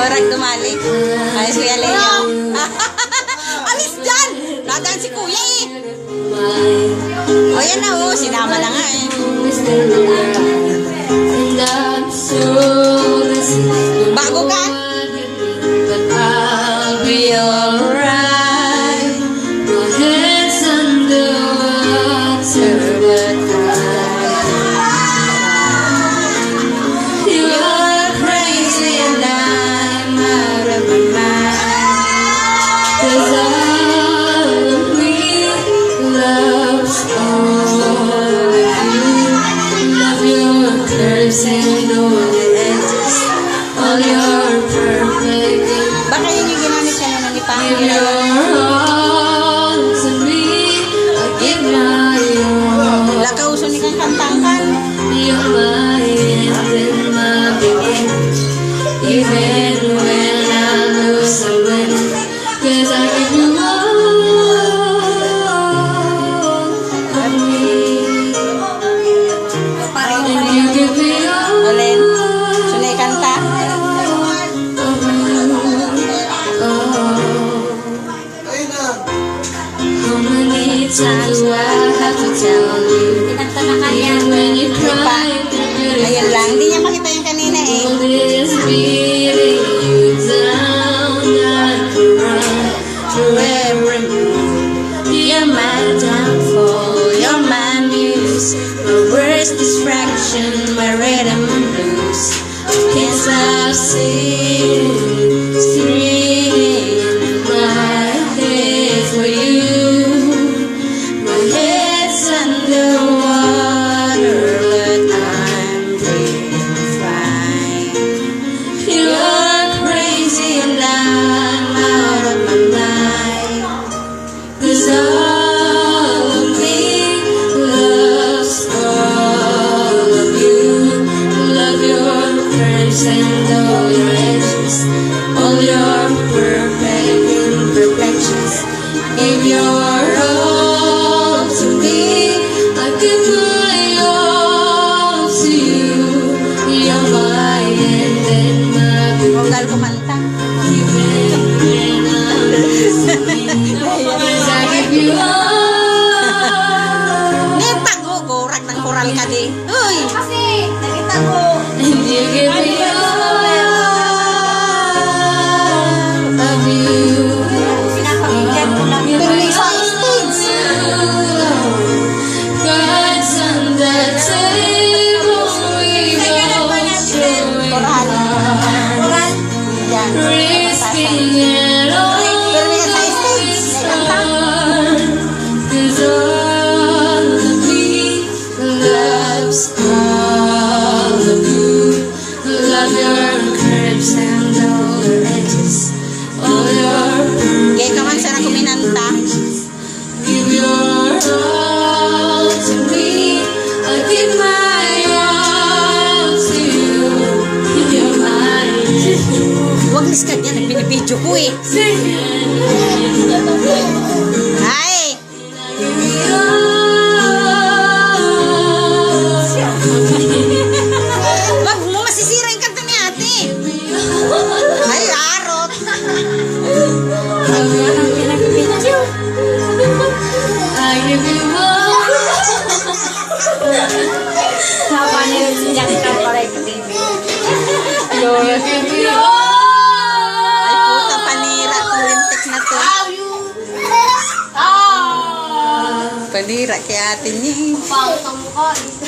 Orag dumali. Ay, si Kuya Leo. Alis dyan! Nadaan si Kuya eh. O yan na oh, sinama na nga eh. Bago ka? But I'll be alright. My head's under water, but you are crazy and I'm out of my mind. 'Cause all of me loves all of you. Love your curves and all the edges, all your perfect. Baka yun yung ginamit siya naman ni Give Panginoon. your all to me, I give my all. Lakauso ni kang kantangkan. You're my end and my beginning. Even when I lose, I win. 'Cause I give you all of me. And you give me all Ulen, sunay kanta. How many times do I have to tell you? Kinanta na kaya. Even when you cry, Ayun lang, hindi niya makita yung kanina eh. all this beating you down, I can run through every move. You're my downfall, you're my muse, my worst distraction, my rhythm and blues. Can't stop singing in my head for you. My head's underwater, but I'm doing fine. You're crazy and I'm out of my mind. 'Cause all of me loves all of you. Love your curves and all your edges, all your perfect imperfections. Give your all to me, I give my all to you. You're my end and my Vocal beginning. kumanta. Even when I'm listening, 'cause I give you all. Netago, gorak ng koral ka di. Uy! Kasi, nakita ko. And you give me all of you. Pinapakinggan ko lang yun. Pero may sa stage. Cards on the table, we both showing Koral. Oral. Yan. risking it all. Pero may sa stage. May kanta. 'Cause all of me loves all of you. Love your curves and all your edges, all your Gaya ka man sana kuminanta. give your all to me. I give my all to you. You're mine. Huwag liskad yan. Nagbinibidyo ko eh. Ay! Wag mo masisira yung kanta ni ate. Ay, arot. I give you all. Sawa niyo yung dyan ka pala yung TV. You give me Ay, all. puta, panira. Itong lintik na to. Panira kay ate niya eh. Pangit ang mukha.